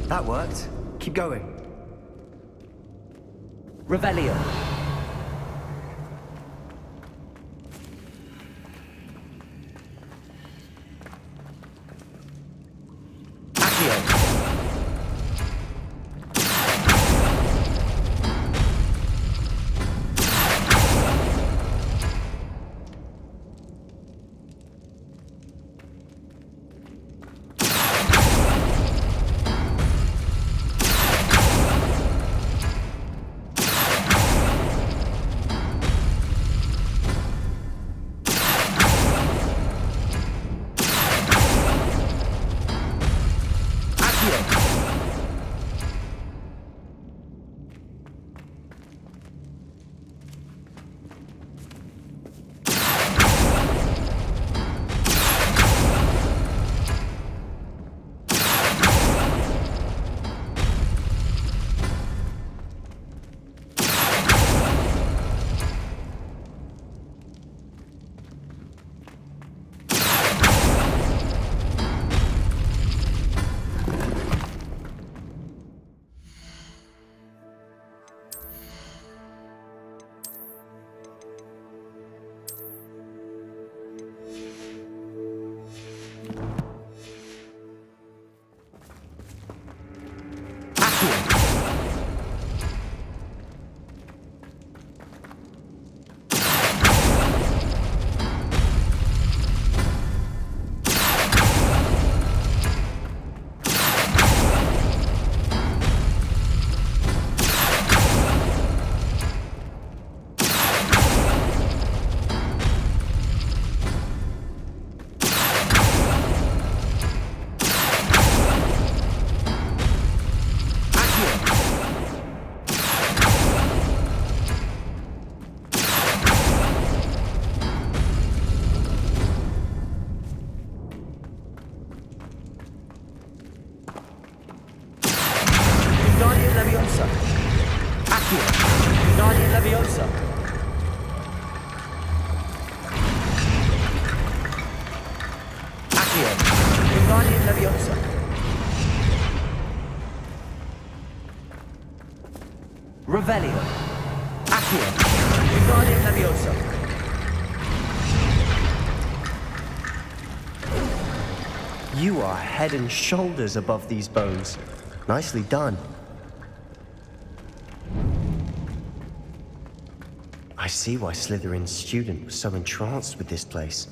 That worked. Keep going. Revelio. Revelio. Accio. Wingardium Leviosa. You are head and shoulders above these bones. Nicely done. I see why Slytherin's student was so entranced with this place.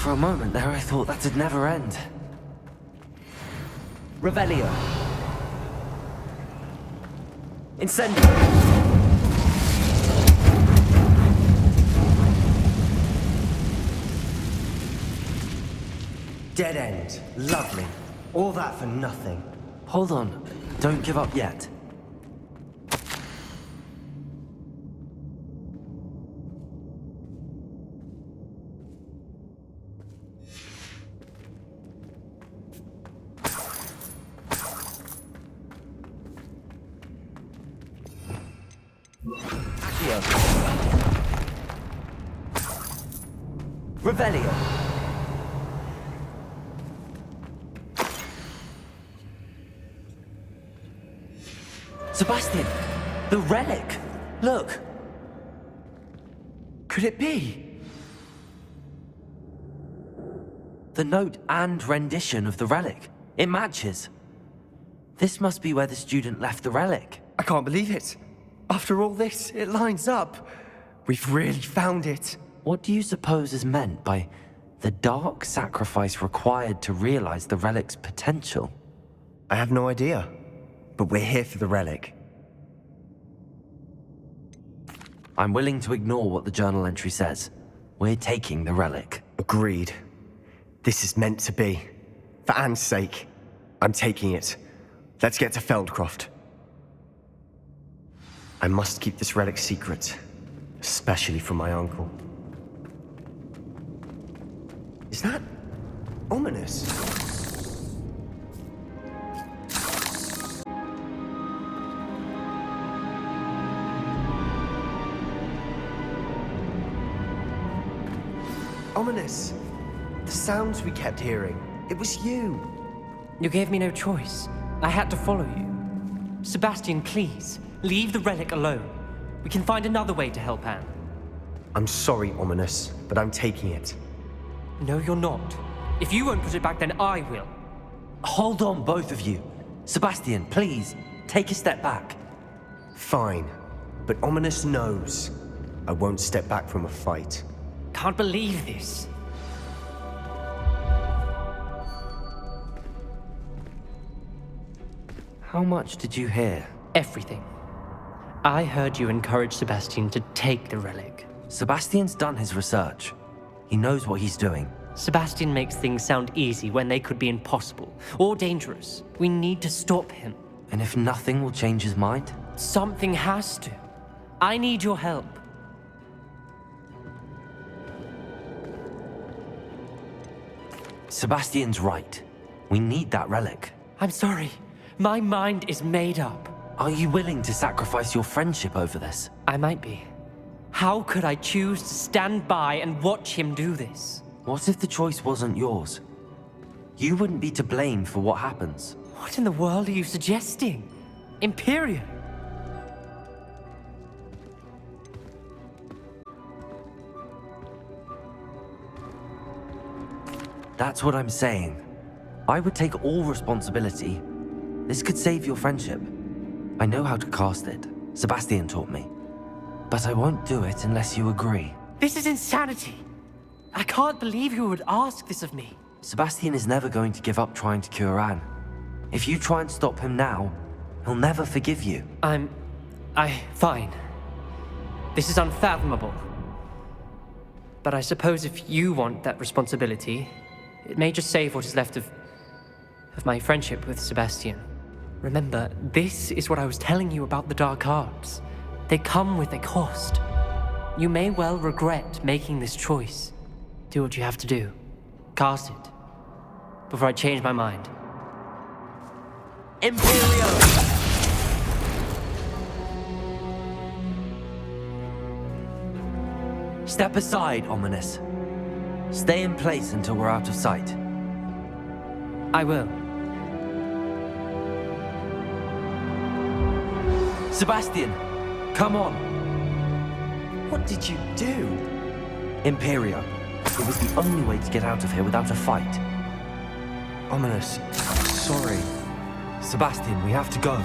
For a moment there, I thought that'd never end. Revelio. Incendio. Dead end. Lovely. All that for nothing. Hold on. Don't give up yet. Revelio. Sebastian, the relic. Look. Could it be? The note and rendition of the relic. It matches. This must be where the student left the relic. I can't believe it. After all this, it lines up. We've really found it. What do you suppose is meant by the dark sacrifice required to realize the relic's potential? I have no idea, but we're here for the relic. I'm willing to ignore what the journal entry says. We're taking the relic. Agreed. This is meant to be. For Anne's sake, I'm taking it. Let's get to Feldcroft. I must keep this relic secret, especially from my uncle. Is that ominous? Ominous. The sounds we kept hearing. It was you. You gave me no choice. I had to follow you. Sebastian, please, leave the relic alone. We can find another way to help Anne. I'm sorry, Ominous, but I'm taking it. No, you're not. If you won't put it back, then I will. Hold on, both of you. Sebastian, please, take a step back. Fine, but Ominous knows I won't step back from a fight. Can't believe this. How much did you hear? Everything. I heard you encourage Sebastian to take the relic. Sebastian's done his research. He knows what he's doing. Sebastian makes things sound easy when they could be impossible or dangerous. We need to stop him. And if nothing will change his mind? Something has to. I need your help. Sebastian's right. We need that relic. I'm sorry. My mind is made up. Are you willing to sacrifice your friendship over this? I might be. How could I choose to stand by and watch him do this? What if the choice wasn't yours? You wouldn't be to blame for what happens. What in the world are you suggesting? Imperium? That's what I'm saying. I would take all responsibility. This could save your friendship. I know how to cast it. Sebastian taught me. But I won't do it unless you agree. This is insanity. I can't believe you would ask this of me. Sebastian is never going to give up trying to cure Anne. If you try and stop him now, he'll never forgive you. Fine. This is unfathomable. But I suppose if you want that responsibility, it may just save what is left of my friendship with Sebastian. Remember, this is what I was telling you about the dark arts. They come with a cost. You may well regret making this choice. Do what you have to do. Cast it. Before I change my mind. Imperio! Step aside, Ominous. Stay in place until we're out of sight. I will. Sebastian, come on. What did you do? Imperio. It was the only way to get out of here without a fight. Ominous, I'm sorry. Sebastian, we have to go.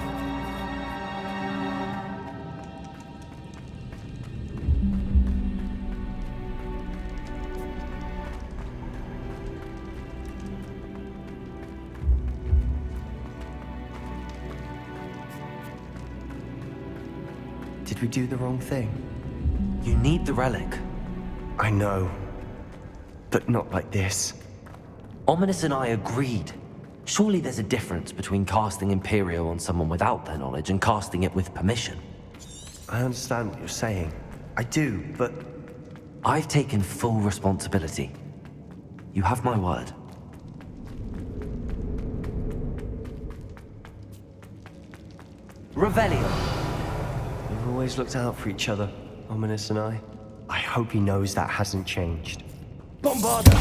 Did we do the wrong thing? You need the relic. I know, but not like this. Ominous and I agreed. Surely there's a difference between casting Imperio on someone without their knowledge and casting it with permission. I understand what you're saying. I do, but I've taken full responsibility. You have my word. Revelio. we've always looked out for each other, Ominous and I. I hope he knows that hasn't changed. Bombarda!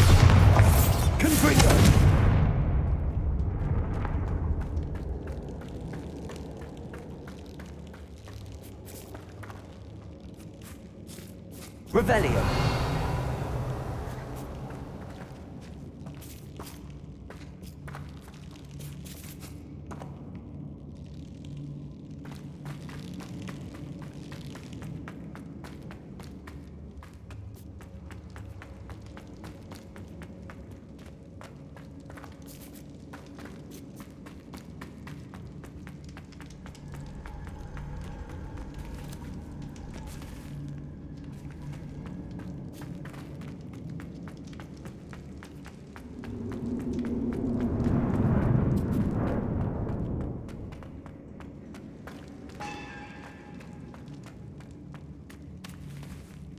Confringo! Revelio.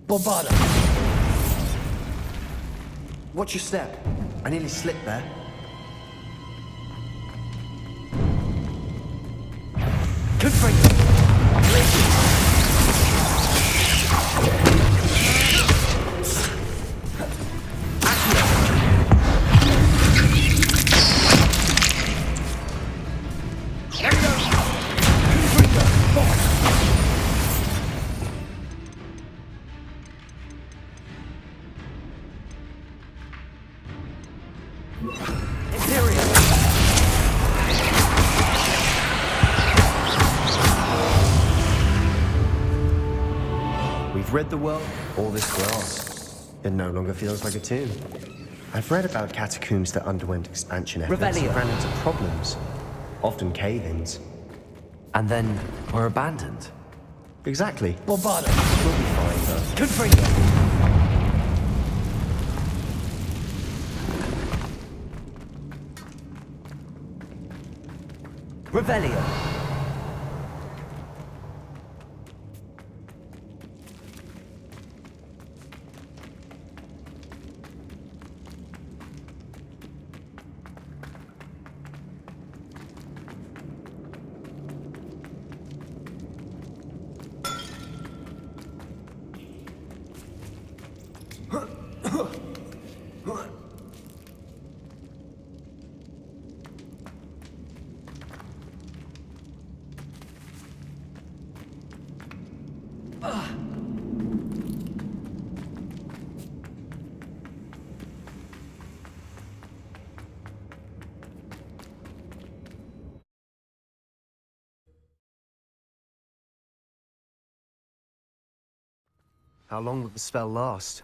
Bombarda! Watch your step. I nearly slipped there. Confringo! We've rid the world of all this glass. It no longer feels like a tomb. I've read about catacombs that underwent expansion efforts Revelio. and ran into problems. Often cave-ins. And then we're abandoned. Exactly. Bombarda! We'll be fine, though. Confringo! Revelio. How long will the spell last?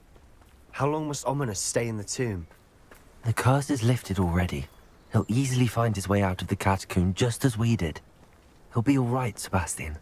How long must Ominous stay in the tomb? The curse is lifted already. He'll easily find his way out of the catacomb just as we did. He'll be all right, Sebastian.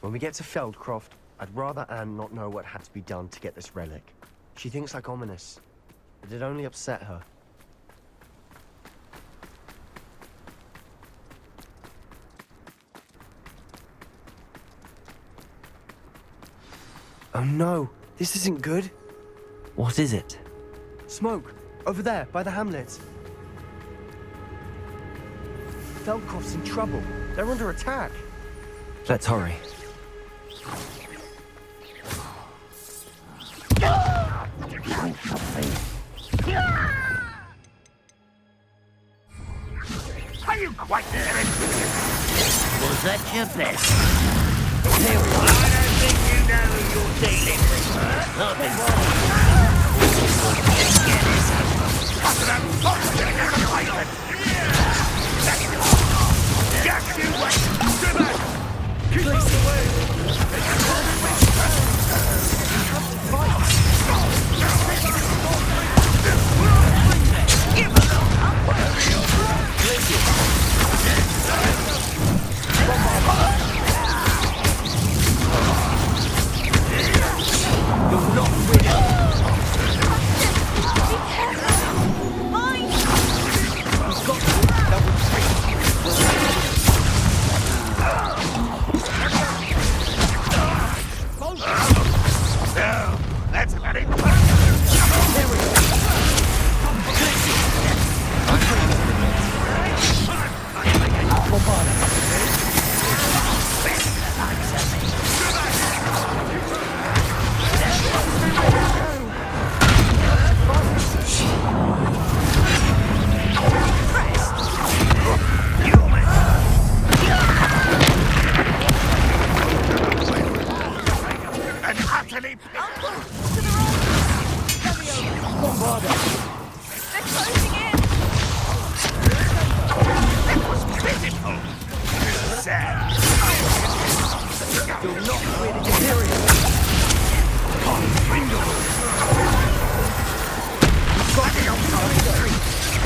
When we get to Feldcroft, I'd rather Anne not know what had to be done to get this relic. She thinks like Ominous, but it only upset her. Oh no, this isn't good. What is it? Smoke, over there, by the hamlet. Feldcroft's in trouble. They're under attack. Let's hurry. Are you quite there? Was that your best? I don't think you know your daily Jack, you wait! Stay back! Keep out the way! Now, that's about it. And utterly pitiful. Sad. You're not really serious.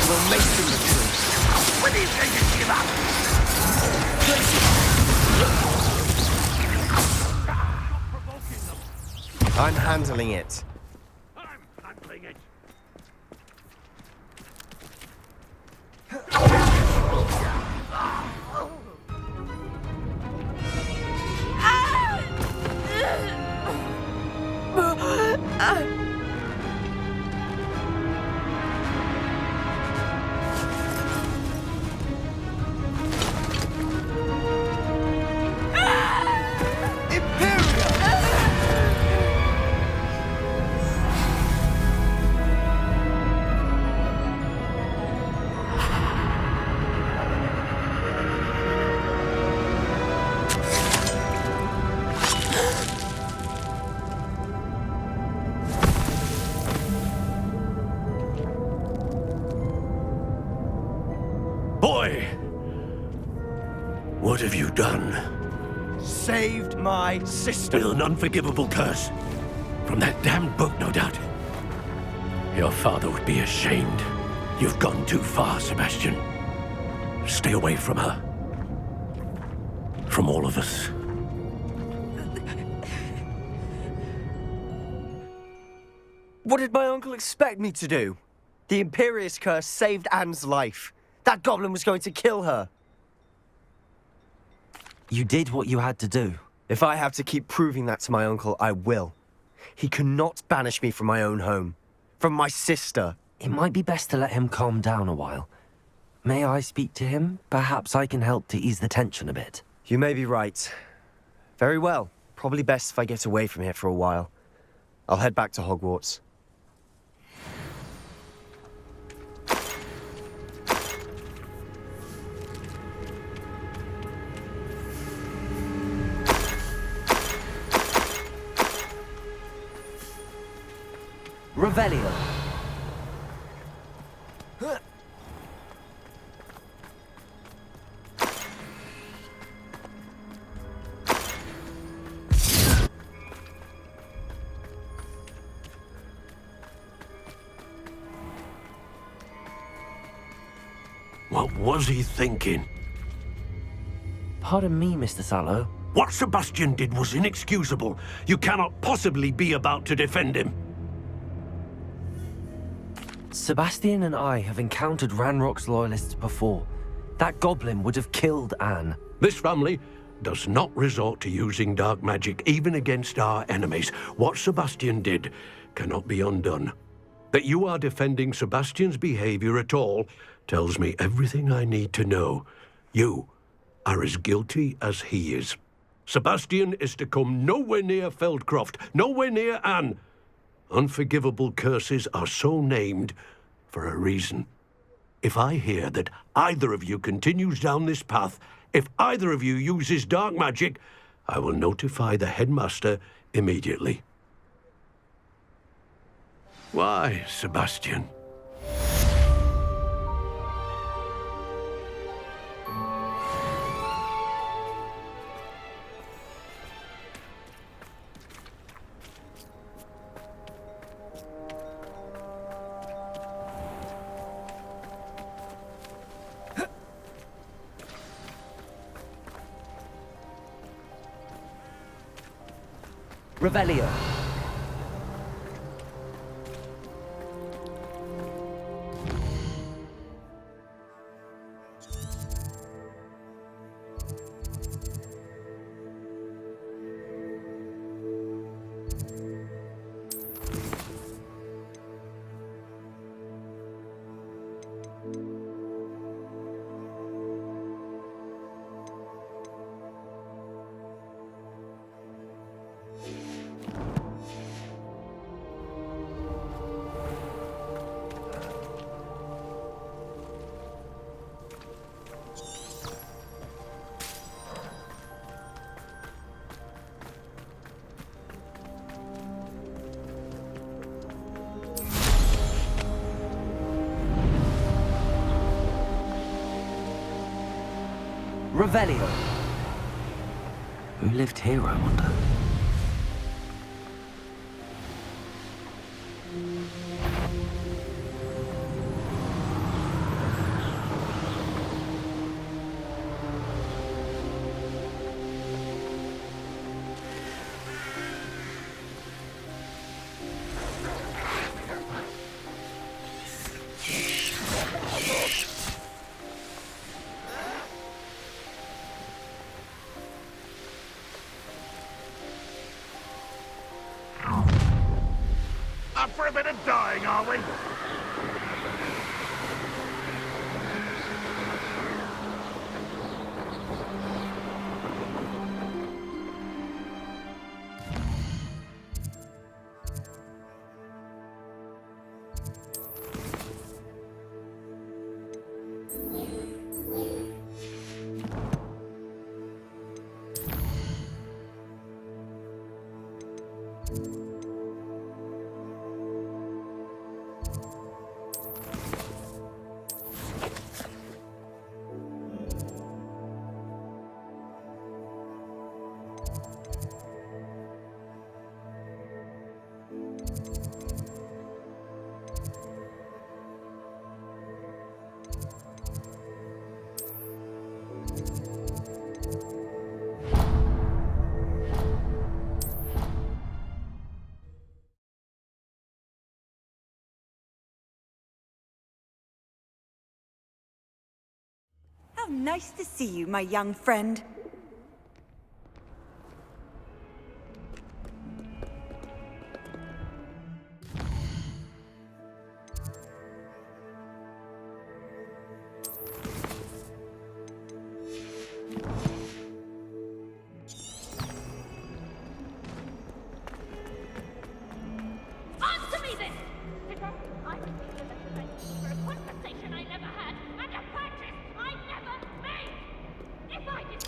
We'll make them the truth. When are you going to give up? I'm handling it. I'm handling it. Boy! What have you done? Saved my sister. With an unforgivable curse. From that damned book, no doubt. Your father would be ashamed. You've gone too far, Sebastian. Stay away from her. From all of us. What did my uncle expect me to do? The Imperious curse saved Anne's life. That goblin was going to kill her. You did what you had to do. If I have to keep proving that to my uncle, I will. He cannot banish me from my own home. From my sister. It might be best to let him calm down a while. May I speak to him? Perhaps I can help to ease the tension a bit. You may be right. Very well. Probably best if I get away from here for a while. I'll head back to Hogwarts. Revelio. What was he thinking? Pardon me, Mr. Sallow. What Sebastian did was inexcusable. You cannot possibly be about to defend him. Sebastian and I have encountered Ranrock's loyalists before. That goblin would have killed Anne. This family does not resort to using dark magic even against our enemies. What Sebastian did cannot be undone. That you are defending Sebastian's behavior at all tells me everything I need to know. You are as guilty as he is. Sebastian is to come nowhere near Feldcroft, nowhere near Anne. Unforgivable curses are so named for a reason. If I hear that either of you continues down this path, if either of you uses dark magic, I will notify the headmaster immediately. Why, Sebastian? Revelio. Revelio. Who lived here, I wonder? Up for a bit of dying, are we? How nice to see you, my young friend. Answer me this! Because I would be given for a conversation I never had and a purchase I never made! If I did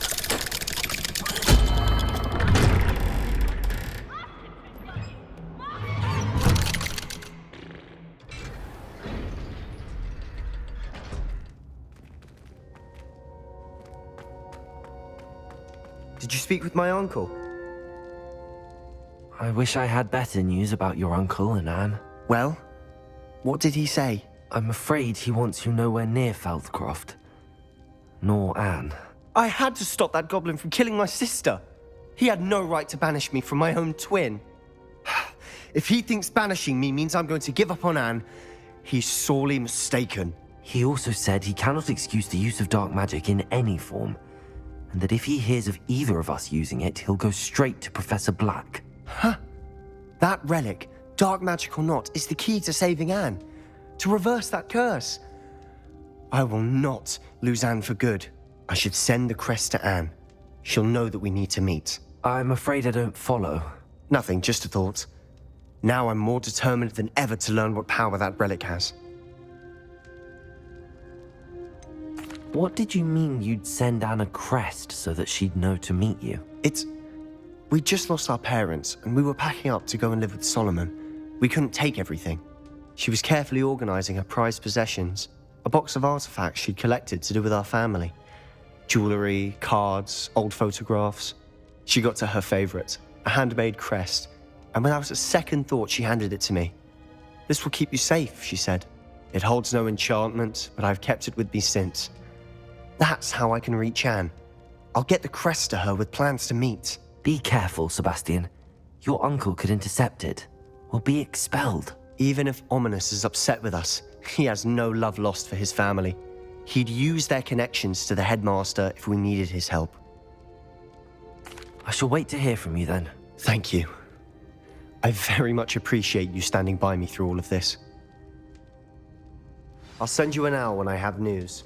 Did you speak with my uncle? I wish I had better news about your uncle and Anne. Well, what did he say? I'm afraid he wants you nowhere near Feldcroft. Nor Anne. I had to stop that goblin from killing my sister. He had no right to banish me from my own twin. If he thinks banishing me means I'm going to give up on Anne, he's sorely mistaken. He also said he cannot excuse the use of dark magic in any form, and that if he hears of either of us using it, he'll go straight to Professor Black. Huh? That relic, dark magic or not, is the key to saving Anne. To reverse that curse. I will not lose Anne for good. I should send the crest to Anne. She'll know that we need to meet. I'm afraid I don't follow. Nothing, just a thought. Now I'm more determined than ever to learn what power that relic has. What did you mean you'd send Anne a crest so that she'd know to meet you? We just lost our parents, and we were packing up to go and live with Solomon. We couldn't take everything. She was carefully organizing her prized possessions, a box of artifacts she'd collected to do with our family. Jewelry, cards, old photographs. She got to her favorite, a handmade crest, and without a second thought she handed it to me. "This will keep you safe," she said. "It holds no enchantment, but I've kept it with me since. That's how I can reach Anne. I'll get the crest to her with plans to meet." Be careful, Sebastian. Your uncle could intercept it, or be expelled. Even if Ominous is upset with us, he has no love lost for his family. He'd use their connections to the headmaster if we needed his help. I shall wait to hear from you then. Thank you. I very much appreciate you standing by me through all of this. I'll send you an hour when I have news.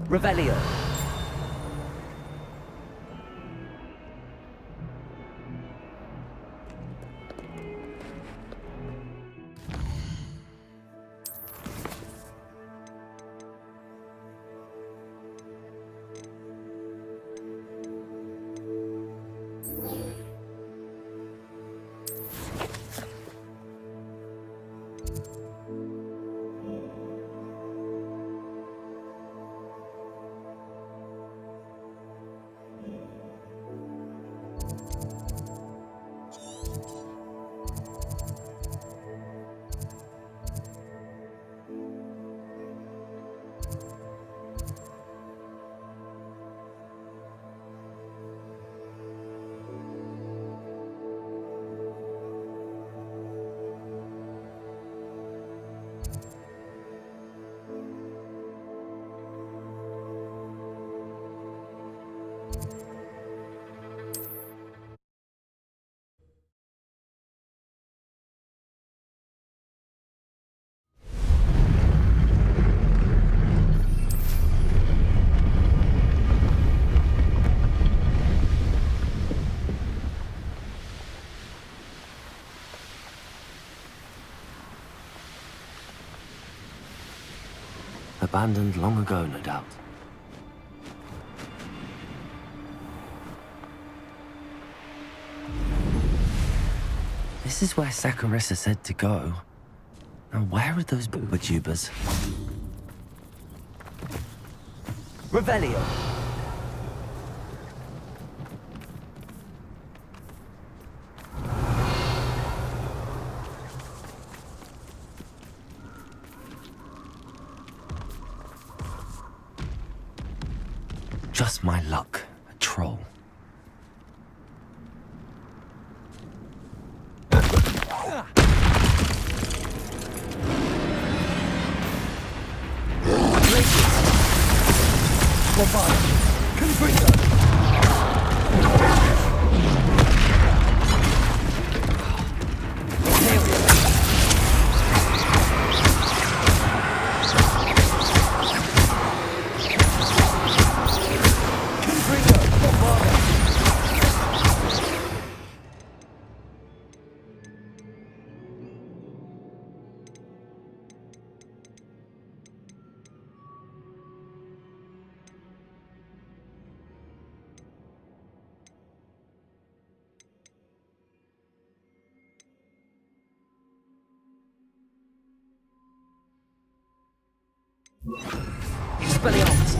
Revelio. Abandoned long ago, no doubt. This is where Saccharissa said to go. Now where are those booba tubers? Revelio! Just my luck, a troll. Expelliarmus!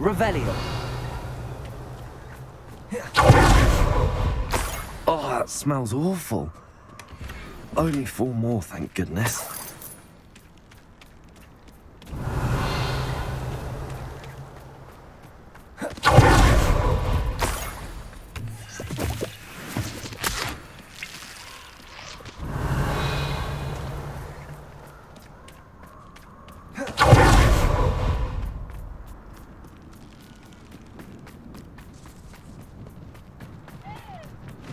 Revelio. Oh, that smells awful. Only 4 more, thank goodness.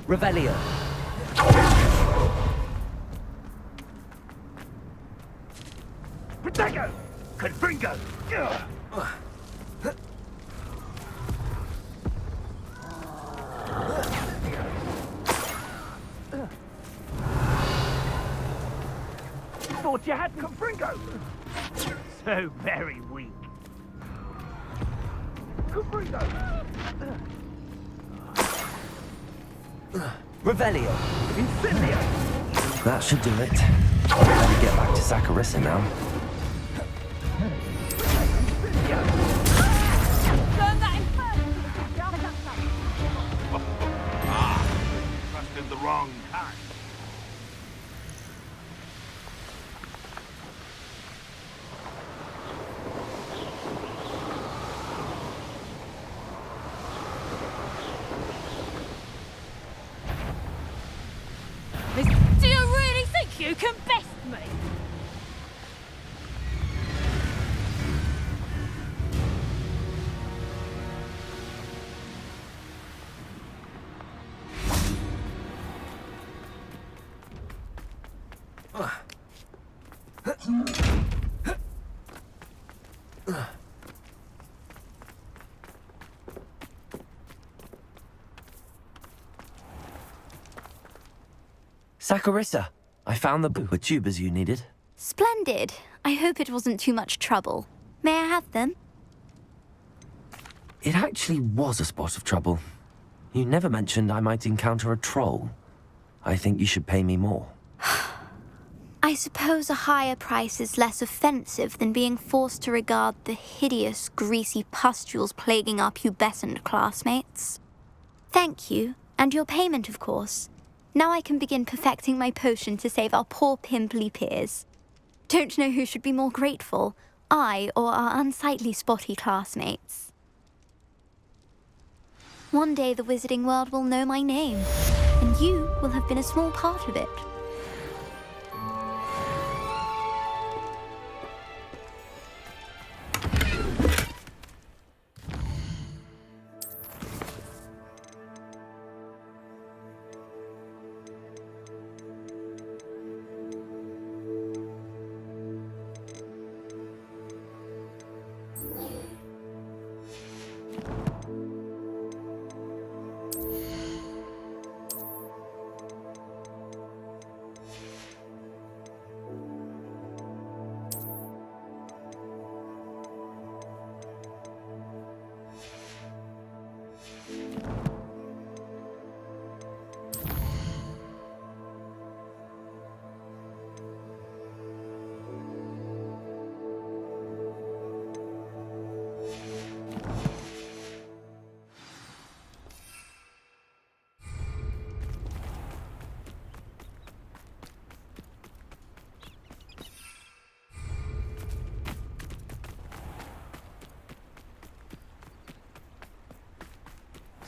Revelio. Protego! Confringo! Thought you had Confringo! So very weak. Confringo! Revelio. Incendio! That should do it. Better get back to Saccharissa now. Burn that infernal! Trusted the wrong kind. Do you really think you can best me? Saccharissa, I found the booher tubers you needed. Splendid. I hope it wasn't too much trouble. May I have them? It actually was a spot of trouble. You never mentioned I might encounter a troll. I think you should pay me more. I suppose a higher price is less offensive than being forced to regard the hideous, greasy pustules plaguing our pubescent classmates. Thank you, and your payment, of course. Now I can begin perfecting my potion to save our poor pimply peers. Don't know who should be more grateful, I or our unsightly spotty classmates. One day the wizarding world will know my name, and you will have been a small part of it.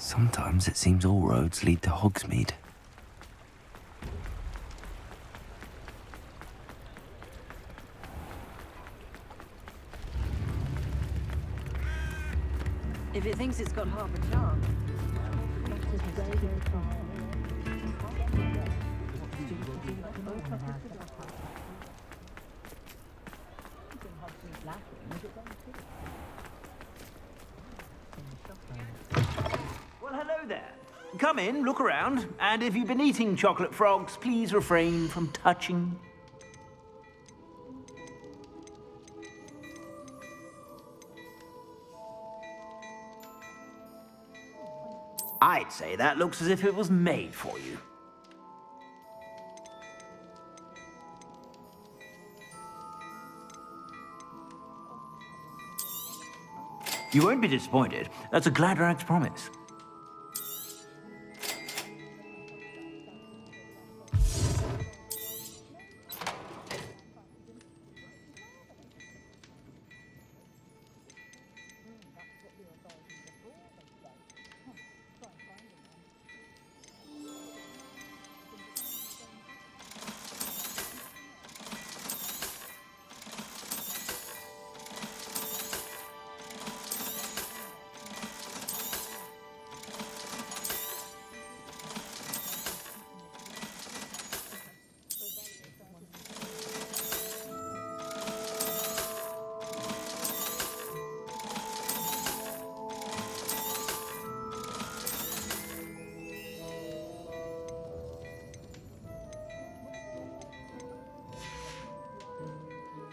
Sometimes it seems all roads lead to Hogsmeade. If it thinks it's got half a chance. Well, hello there. Come in, look around, and if you've been eating chocolate frogs, please refrain from touching. I'd say that looks as if it was made for you. You won't be disappointed. That's a glad rags promise.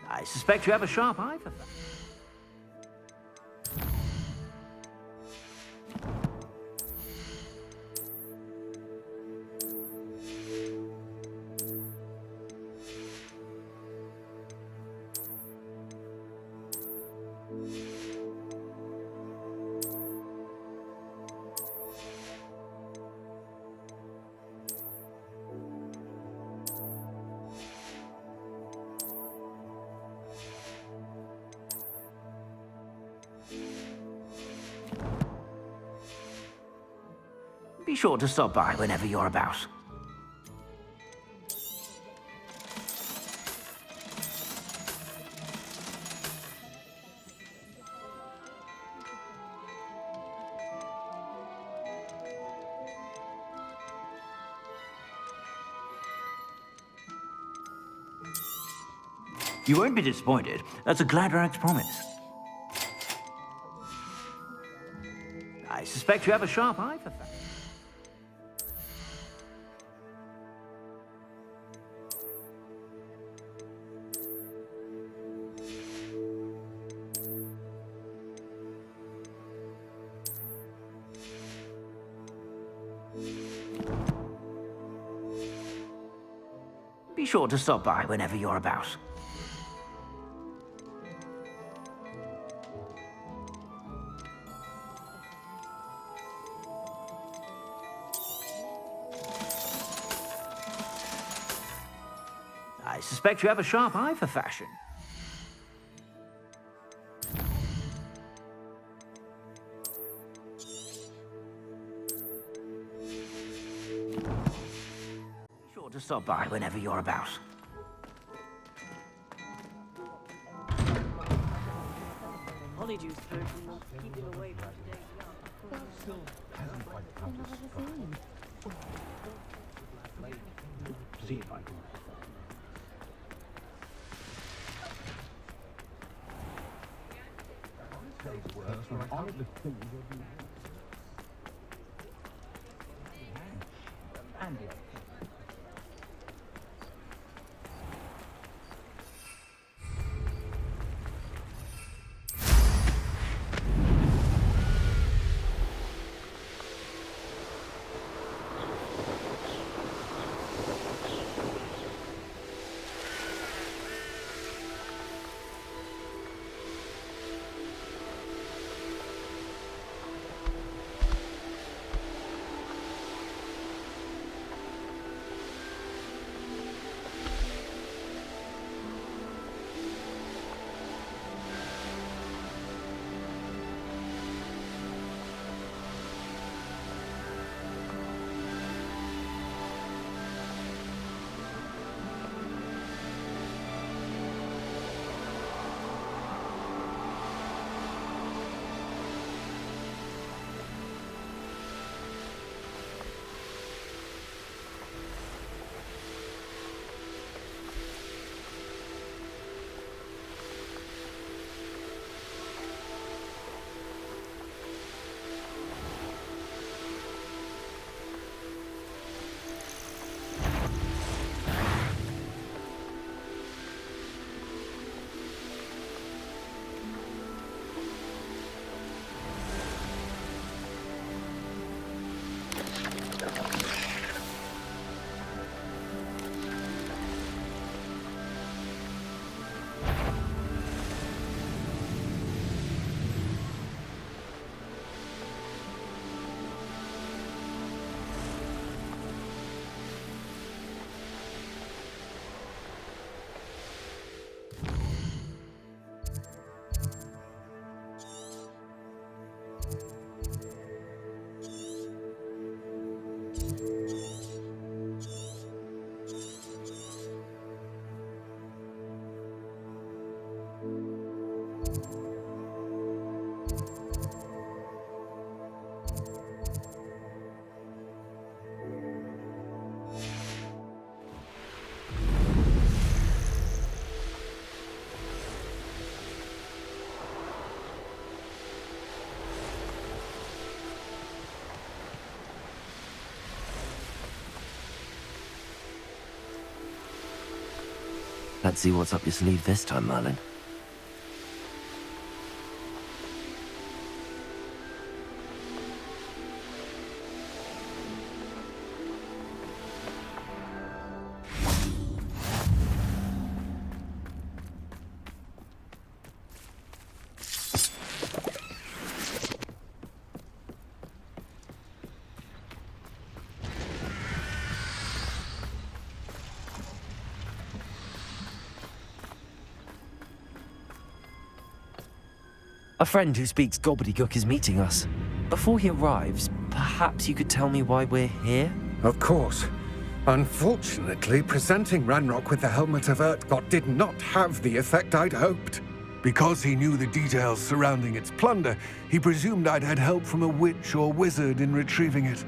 I suspect you have a sharp eye for that. Be sure to stop by whenever you're about. You won't be disappointed. That's a glad rags promise. I suspect you have a sharp eye for that. Be sure to stop by whenever you're about. I suspect you have a sharp eye for fashion. Be sure to stop by whenever you're about. Honeydew potion will keep you away from today's young. See if I can. Let's see what's up your sleeve this time, Merlin. A friend who speaks gobbledygook is meeting us. Before he arrives, perhaps you could tell me why we're here? Of course. Unfortunately, presenting Ranrock with the Helmet of Urtkot did not have the effect I'd hoped. Because he knew the details surrounding its plunder, he presumed I'd had help from a witch or wizard in retrieving it.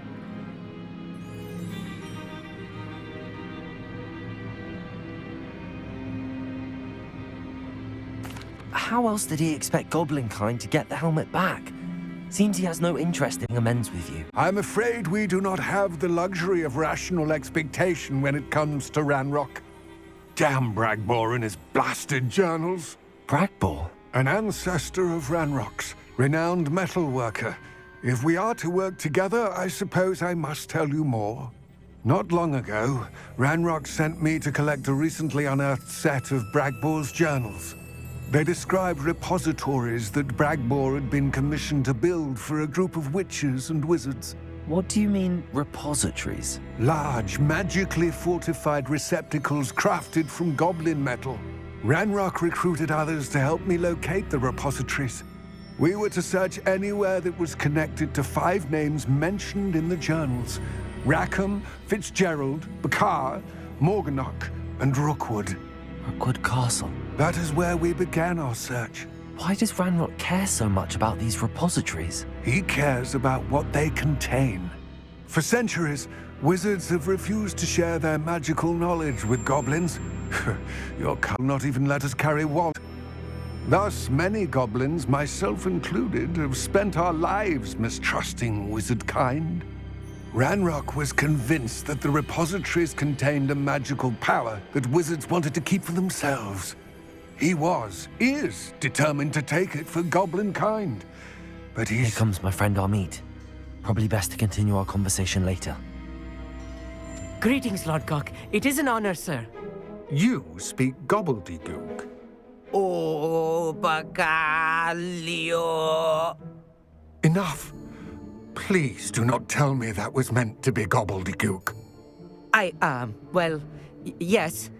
How else did he expect Goblinkind to get the helmet back? Seems he has no interest in amends with you. I'm afraid we do not have the luxury of rational expectation when it comes to Ranrock. Damn Bragbor and his blasted journals. Bragbor? An ancestor of Ranrock's, renowned metal worker. If we are to work together, I suppose I must tell you more. Not long ago, Ranrock sent me to collect a recently unearthed set of Bragbor's journals. They described repositories that Bragbor had been commissioned to build for a group of witches and wizards. What do you mean, repositories? Large, magically fortified receptacles crafted from goblin metal. Ranrock recruited others to help me locate the repositories. We were to search anywhere that was connected to 5 names mentioned in the journals: Rackham, Fitzgerald, Bakar, Morganach, and Rookwood. Rookwood Castle. That is where we began our search. Why does Ranrock care so much about these repositories? He cares about what they contain. For centuries, wizards have refused to share their magical knowledge with goblins. Your cult not even let us carry what. Thus, many goblins, myself included, have spent our lives mistrusting wizard kind. Ranrock was convinced that the repositories contained a magical power that wizards wanted to keep for themselves. He is determined to take it for goblin kind. But Here comes my friend Amit. Probably best to continue our conversation later. Greetings, Lord Cock. It is an honor, sir. You speak gobbledygook. Oh, Bacalio. Enough. Please do not tell me that was meant to be gobbledygook. Well, yes.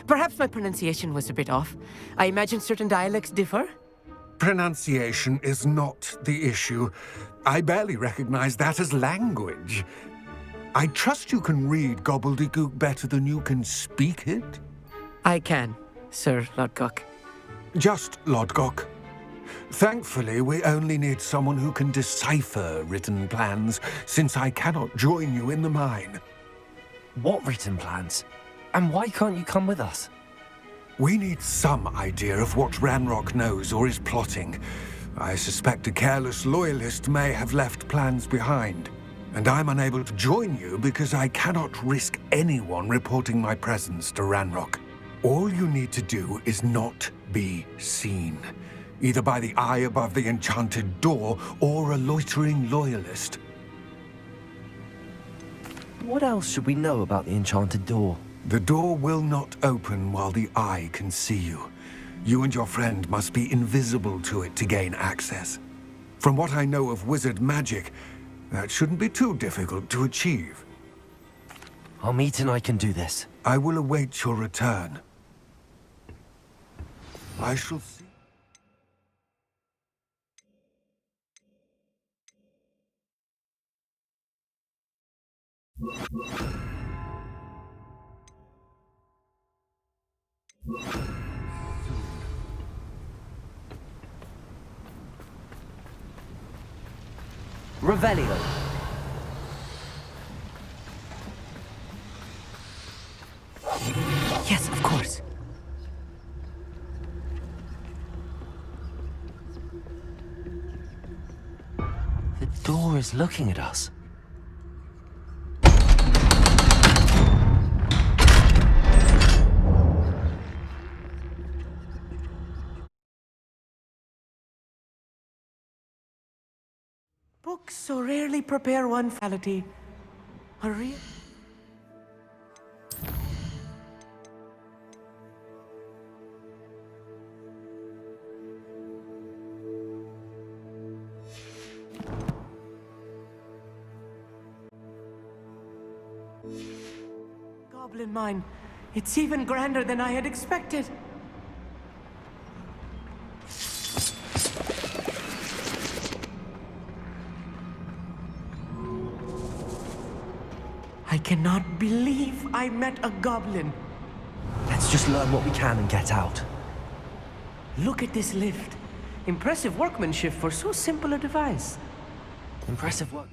Perhaps my pronunciation was a bit off. I imagine certain dialects differ? Pronunciation is not the issue. I barely recognize that as language. I trust you can read gobbledygook better than you can speak it? I can, Sir Lodgok. Just Lodgok. Thankfully, we only need someone who can decipher written plans, since I cannot join you in the mine. What written plans? And why can't you come with us? We need some idea of what Ranrock knows or is plotting. I suspect a careless loyalist may have left plans behind. And I'm unable to join you because I cannot risk anyone reporting my presence to Ranrock. All you need to do is not be seen, either by the eye above the enchanted door or a loitering loyalist. What else should we know about the enchanted door? The door will not open while the eye can see you. You and your friend must be invisible to it to gain access. From what I know of wizard magic, that shouldn't be too difficult to achieve. Amit and I can do this. I will await your return. I shall see. Revelio. Yes, of course. The door is looking at us. Books so rarely prepare one faculty. A real... Goblin mine. It's even grander than I had expected. I cannot believe I met a goblin. Let's just learn what we can and get out. Look at this lift. Impressive workmanship for so simple a device. Impressive work.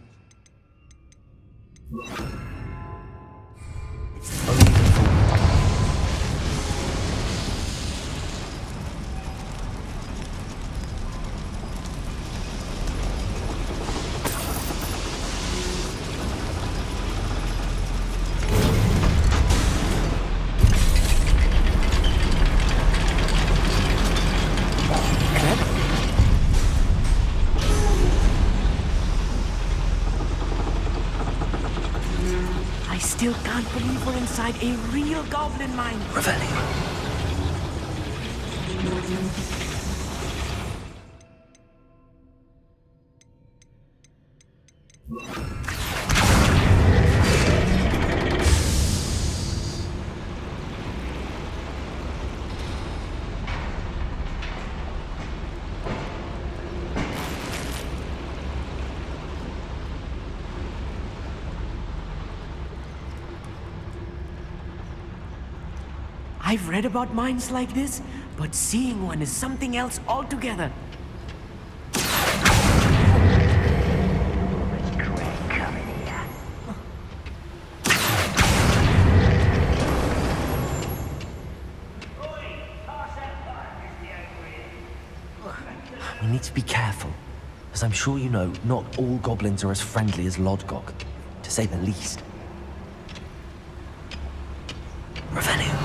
I still can't believe we're inside a real goblin mine. Revelio. I've read about mines like this, but seeing one is something else altogether. We need to be careful. As I'm sure you know, not all goblins are as friendly as Lodgok, to say the least. Revelio.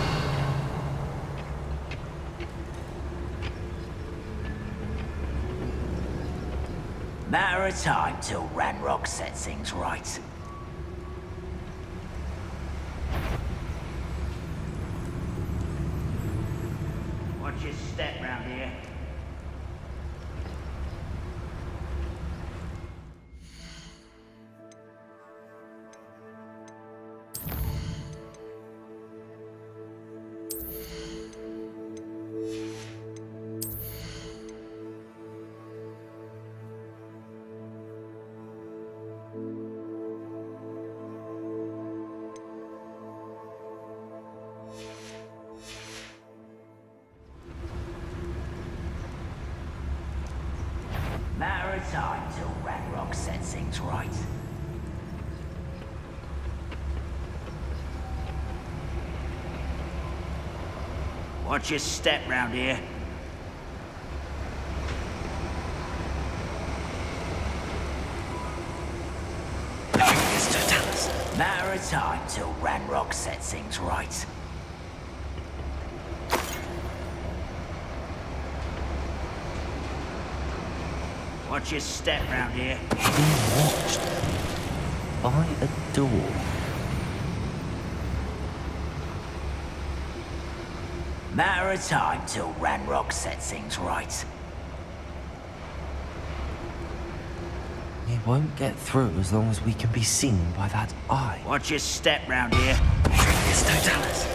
Matter of time till Ranrock sets things right. Watch your step round here. Matter of time till Ranrock sets things right. Watch your step round here. Matter of time till Ranrock sets things right. Watch your step round here. Being watched by a door. Matter of time till Ranrock sets things right. We won't get through as long as we can be seen by that eye. Watch your step round here. It's Totalis.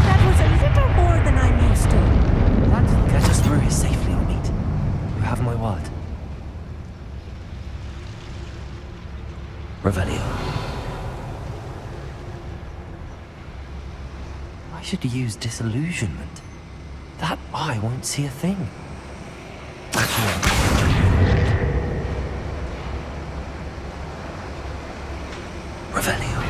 That was a little more than I'm used to. That'll get us through here safely, I'll meet. You have my word. Revelio. I should use disillusionment. That eye won't see a thing. Revelio.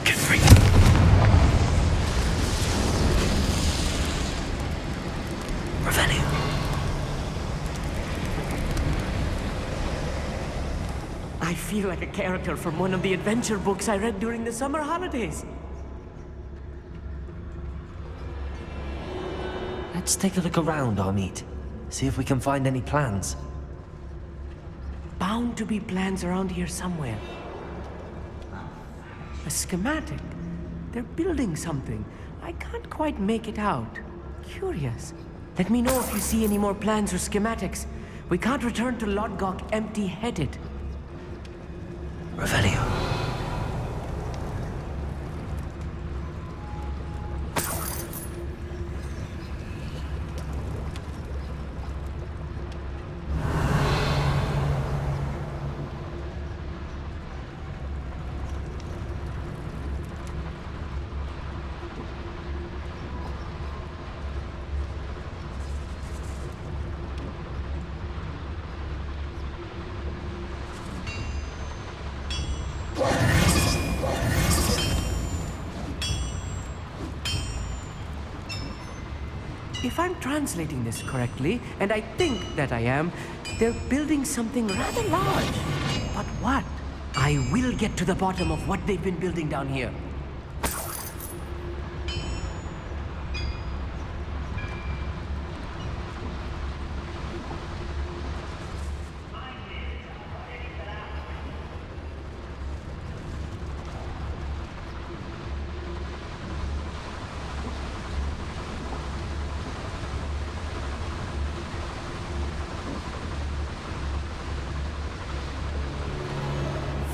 Get free. Revelio. feel like a character from one of the adventure books I read during the summer holidays. Let's take a look around, Amit. See if we can find any plans. Bound to be plans around here somewhere. A schematic. They're building something. I can't quite make it out. Curious. Let me know if you see any more plans or schematics. We can't return to Lodgok empty-headed. Revelio. If I'm translating this correctly, and I think that I am, they're building something rather large. But what? I will get to the bottom of what they've been building down here.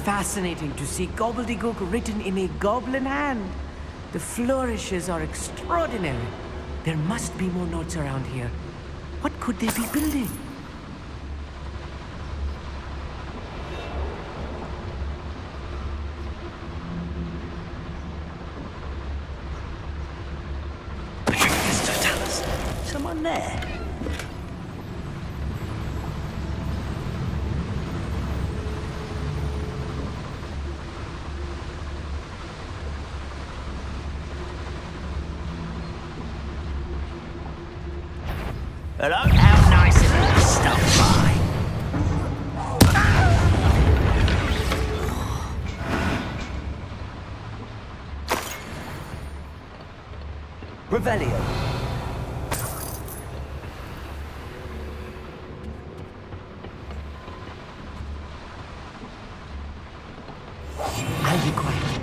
Fascinating to see gobbledygook written in a goblin hand. The flourishes are extraordinary. There must be more notes around here. What could they be building? Someone there? Hello? How nice of you to stop by. Revelio. I'll be quiet.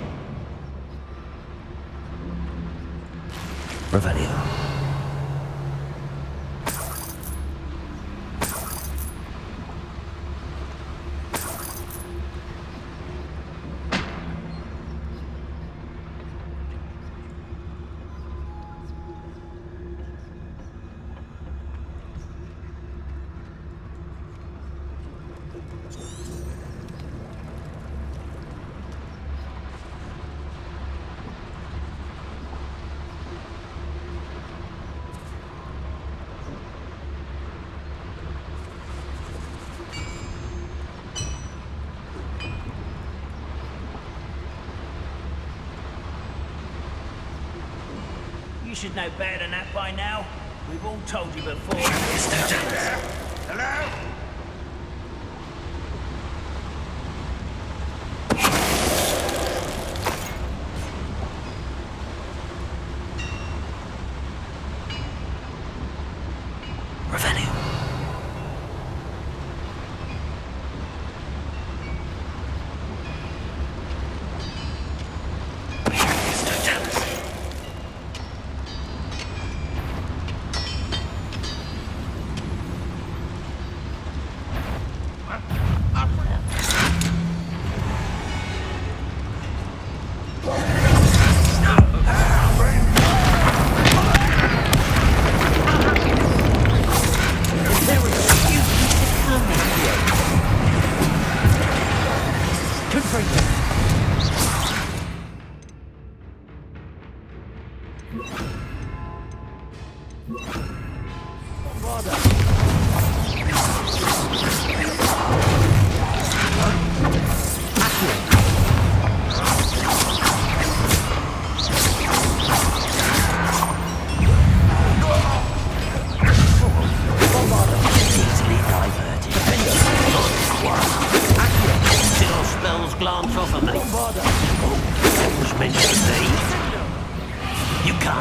Revelio. You should know better than that by now. We've all told you before. Hello? Revelio.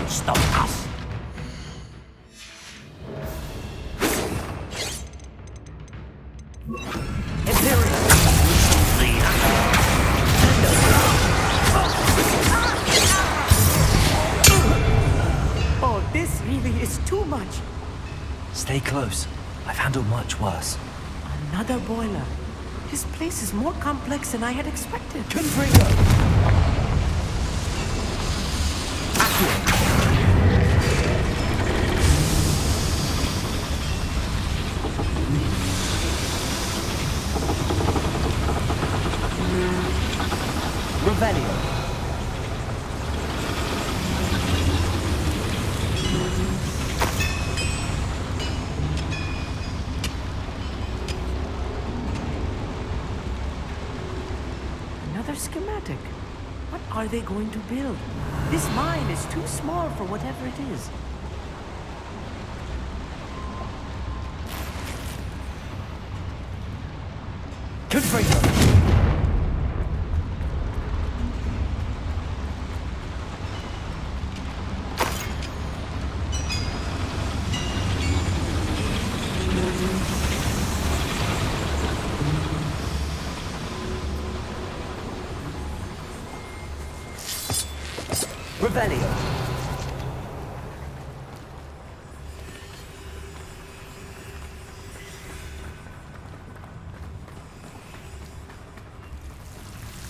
can't stop us. Oh, this really is too much. Stay close. I've handled much worse. Another boiler. This place is more complex than I had expected. Revelio. Another schematic. What are they going to build? This mine is too small for whatever it is. Revelio.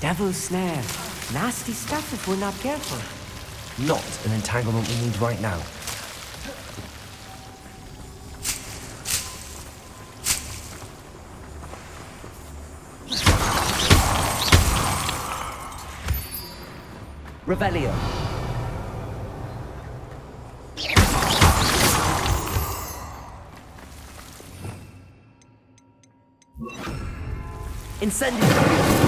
Devil's snare. Nasty stuff if we're not careful. Not an entanglement we need right now. Revelio. Incendio.